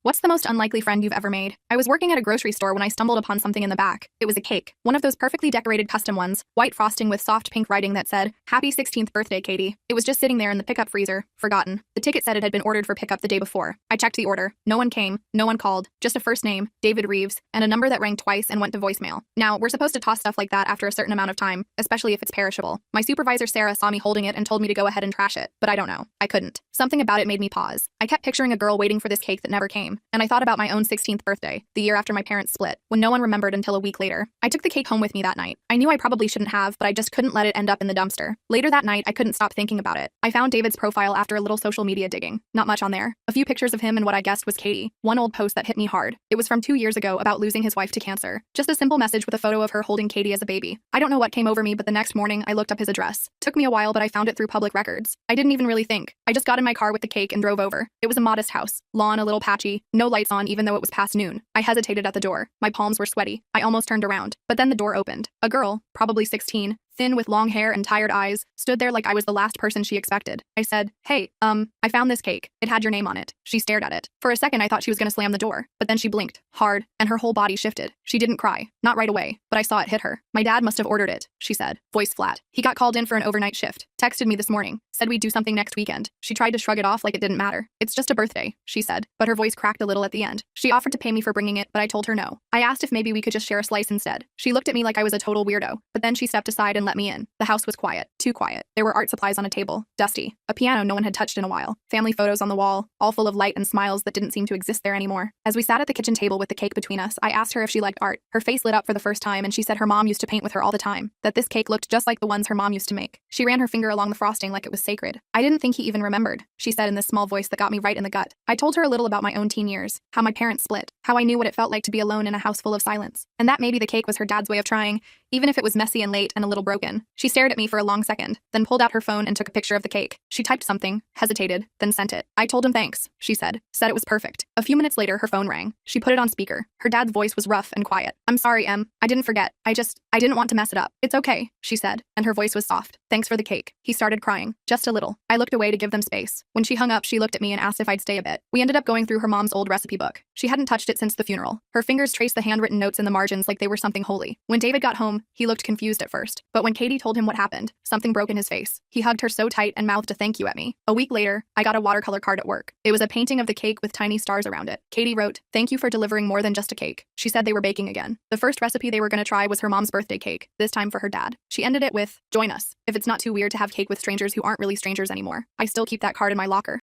What's the most unlikely friend you've ever made? I was working at a grocery store when I stumbled upon something in the back. It was a cake. One of those perfectly decorated custom ones, white frosting with soft pink writing that said, "Happy 16th birthday, Katie." It was just sitting there in the pickup freezer, forgotten. The ticket said it had been ordered for pickup the day before. I checked the order. No one came, no one called, just a first name, David Reeves, and a number that rang twice and went to voicemail. Now, we're supposed to toss stuff like that after a certain amount of time, especially if it's perishable. My supervisor Sarah saw me holding it and told me to go ahead and trash it, but I don't know. I couldn't. Something about it made me pause. I kept picturing a girl waiting for this cake that never came, and I thought about my own 16th birthday, the year after my parents split, when no one remembered until a week later. I took the cake home with me that night. I knew I probably shouldn't have, but I just couldn't let it end up in the dumpster. Later that night, I couldn't stop thinking about it. I found David's profile after a little social media digging. Not much on there. A few pictures of him and what I guessed was Katie. One old post that hit me hard. It was from 2 years ago about losing his wife to cancer. Just a simple message with a photo of her holding Katie as a baby. I don't know what came over me, but the next morning, I looked up his address. Took me a while, but I found it through public records. I didn't even really think. I just got in my car with the cake and drove over. It was a modest house. Lawn a little patchy. No lights on even though it was past noon. I hesitated at the door. My palms were sweaty. I almost turned around. But then the door opened. A girl, probably 16, thin with long hair and tired eyes, stood there like I was the last person she expected. I said, "Hey, I found this cake. It had your name on it." She stared at it. For a second I thought she was gonna slam the door, but then she blinked, hard, and her whole body shifted. She didn't cry. Not right away, but I saw it hit her. "My dad must have ordered it," she said, voice flat. "He got called in for an overnight shift. Texted me this morning. Said we'd do something next weekend." She tried to shrug it off like it didn't matter. "It's just a birthday," she said, but her voice cracked a little at the end. She offered to pay me for bringing it, but I told her no. I asked if maybe we could just share a slice instead. She looked at me like I was a total weirdo, but then she stepped aside and let me in. The house was quiet. Too quiet. There were art supplies on a table, dusty. A piano no one had touched in a while. Family photos on the wall, all full of light and smiles that didn't seem to exist there anymore. As we sat at the kitchen table with the cake between us, I asked her if she liked art. Her face lit up for the first time and she said her mom used to paint with her all the time, that this cake looked just like the ones her mom used to make. She ran her finger along the frosting like it was sacred. "I didn't think he even remembered," she said in this small voice that got me right in the gut. I told her a little about my own teen years, how my parents split, how I knew what it felt like to be alone in a house full of silence, and that maybe the cake was her dad's way of trying, even if it was messy and late and a little broken. She stared at me for a long second, then pulled out her phone and took a picture of the cake. She typed something, hesitated, then sent it. "I told him thanks," she said it was perfect. A few minutes later, her phone rang. She put it on speaker. Her dad's voice was rough and quiet. "I'm sorry, Em. I didn't forget. I didn't want to mess it up." "It's okay," she said, and her voice was soft. "Thanks for the cake." He started crying, just a little. I looked away to give them space. When she hung up, she looked at me and asked if I'd stay a bit. We ended up going through her mom's old recipe book. She hadn't touched it since the funeral. Her fingers traced the handwritten notes in the margins like they were something holy. When David got home, he looked confused at first. But when Katie told him what happened, something broke in his face. He hugged her so tight and mouthed a thank you at me. A week later, I got a watercolor card at work. It was a painting of the cake with tiny stars around it. Katie wrote, "Thank you for delivering more than just a cake." She said they were baking again. The first recipe they were going to try was her mom's birthday cake, this time for her dad. She ended it with, "Join us, if it's not too weird to have cake with strangers who aren't really strangers anymore." I still keep that card in my locker.